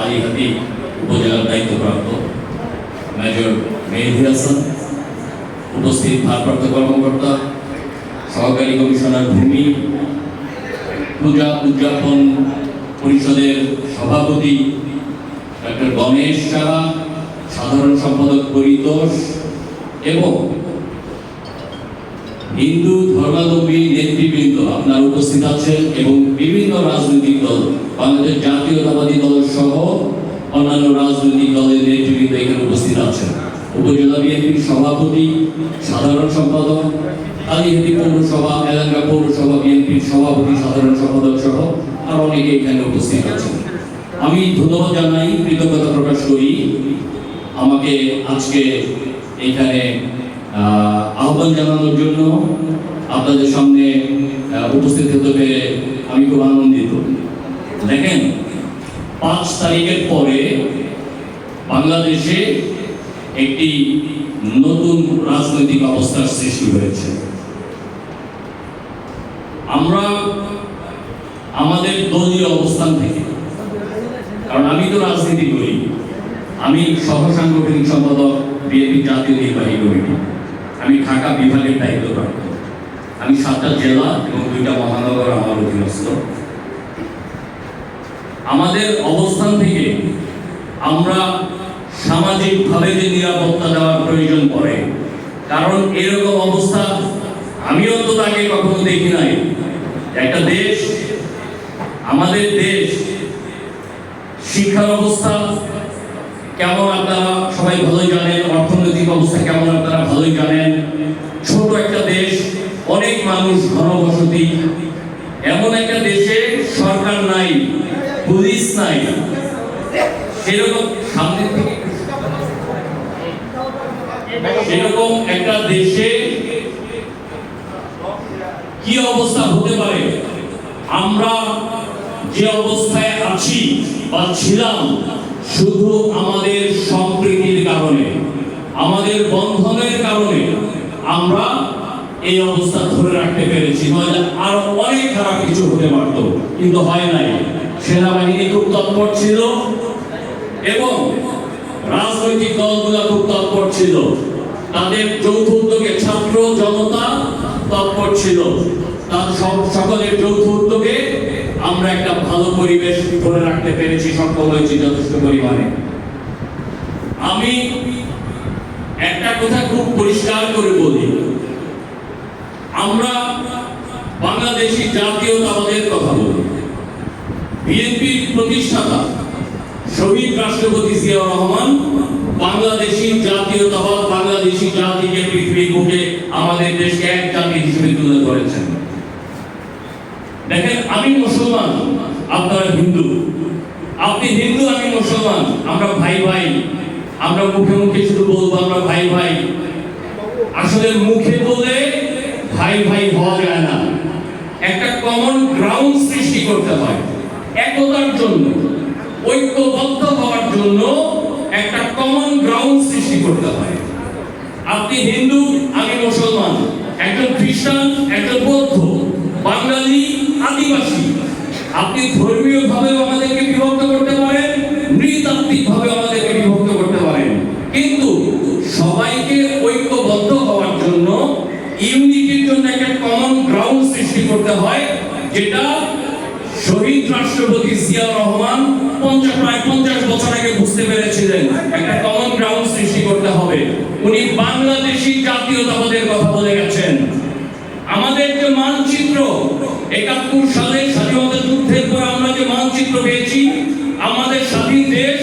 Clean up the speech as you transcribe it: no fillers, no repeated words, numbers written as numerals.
কালীহাতি উপজেলার দায়িত্বপ্রাপ্ত মেজর মেহেদী হাসান, উপস্থিত ভারপ্রাপ্ত কর্মকর্তা, সহকারী কমিশনার ভূমি, পূজা উদযাপন পরিষদের সভাপতি ডক্টর গণেশ সাহা, সাধারণ সম্পাদক পরিতোষ এবং হিন্দু ধর্মাবলম্বী নেতৃবৃন্দ আপনারা উপস্থিত আছেন এবং বিভিন্ন রাজনৈতিক দল, বাংলাদেশ জাতীয়তাবাদী দল সহ অন্যান্য রাজনৈতিক দলের নেতৃবৃন্দ এখানে উপস্থিত আছেন। উপজেলা বিএনপির সভাপতি, সাধারণ সম্পাদক, কালীহাতি পৌরসভা, এলাকা পৌরসভা বিএনপির সভাপতি, সাধারণ সম্পাদক সহ আর অনেকে এখানে উপস্থিত আছেন। আমি ধন্যবাদ জানাই, কৃতজ্ঞতা প্রকাশ করি আমাকে আজকে এখানে আহ্বান জানানোর জন্য, আপনাদের সামনে উপস্থিত হতে পেরে আমি খুব আনন্দিত। দেখেন, 5 তারিখের পরে বাংলাদেশে একটি নতুন রাজনৈতিক অবস্থার সৃষ্টি হয়েছে। আমরা আমাদের দলীয় অবস্থান থেকে, কারণ আমি তো রাজনীতি করি, আমি সহ সাংগঠনিক সম্পাদক বিএনপি জাতীয় নির্বাহী কমিটি, আমি ঢাকা বিভাগের দায়িত্বপ্রাপ্ত, আমি 7টা জেলা এবং 2টা মহানগর আমার অধীনস্থ। আমাদের অবস্থান থেকে আমরা সামাজিকভাবে যে নিরাপত্তা দেওয়ার প্রয়োজন পড়ে, কারণ এরকম অবস্থা আমি অন্তত আগে কখনো দেখি নাই। একটা দেশ, আমাদের দেশ, শিক্ষা ব্যবস্থা কেমন আপনারা সবাই ভালোই জানেন, অর্থনৈতিক অবস্থা কেমন আপনারা ভালোই জানেন। ছোট একটা দেশ, অনেক মানুষ, ঘনবসতি, এমন একটা দেশে সরকার নাই, পুলিশ নাই, সেরকম সামনে থেকে সেরকম একটা দেশে কি অবস্থা হতে পারে? আমরা যে অবস্থায় আছি বা ছিলাম, শুধু আমাদের সম্প্রীতির কারণে, আমাদের বন্ধনের কারণে আমরা এই অবস্থা ধরে রাখতে পেরেছি। নইলে আরো অনেক খারাপ কিছু হতে পারত, কিন্তু হয় নাই। সেনাবাহিনী খুব তৎপর ছিল এবং রাজনৈতিক দলগুলো খুব তৎপর ছিল, তাদের যৌথ উদ্যোগে ছাত্র জনতা তৎপর ছিল, তার সকলের যৌথ উদ্যোগে আমরা একটা ভালো পরিবেশ ধরে রাখতে পেরেছি, সক্ষম হয়েছি যথেষ্ট পরিমাণে। আমি একটা কথা খুব পরিষ্কার করে বলি, আমরা বাংলাদেশি জাতীয়তাবাদের কথা বলি। বিএনপির প্রতিষ্ঠাতা শহীদ রাষ্ট্রপতি জিয়াউর রহমান বাংলাদেশি জাতীয়তাবাদ, বাংলাদেশি জাতিকে পৃথিবীর বুকে আমাদের দেশকে এক জাতি হিসেবে তুলে ধরেছেন। দেখেন, আমি মুসলমান, আপনারা হিন্দু, আপনি হিন্দু, আমি মুসলমান, আমরা ভাই ভাই। আমরা মুখে মুখে শুধু বলবো আমরা ভাই ভাই, আসলে মুখে বলে ভাই ভাই হওয়া যায় না। একটা কমন গ্রাউন্ড সৃষ্টি করতে হয় একতার জন্য, ঐক্যবদ্ধ হওয়ার জন্য একটা কমন গ্রাউন্ড সৃষ্টি করতে হয়। আপনি হিন্দু, আমি মুসলমান, একজন খ্রিস্টান, একজন বৌদ্ধ, বাঙালি, আদিবাসী। আপনি ধর্মীয় ভাবে আমাদেরকে বিভক্ত করতে পারেন, নৃতাত্ত্বিক ভাবে আমাদেরকে বিভক্ত করতে পারেন, কিন্তু সবাইকে ঐক্যবদ্ধ হওয়ার জন্য, ইউনিটির জন্য একটা কমন গ্রাউন্ড সৃষ্টি করতে হয়, যেটা শহীদ রাষ্ট্রপতি জিয়াউর রহমান প্রায় 50 বছর আগে বুঝতে পেরেছিলেন। একটা কমন গ্রাউন্ড সৃষ্টি করতে হবে। উনি বাংলাদেশি জাতীয়তাবাদের কথা বলে গেছেন। আমাদের যে মানচিত্র, 71 সালে স্বাধীনতা যুদ্ধের পর আমরা যে মানচিত্র পেয়েছি, আমাদের স্বাধীন দেশ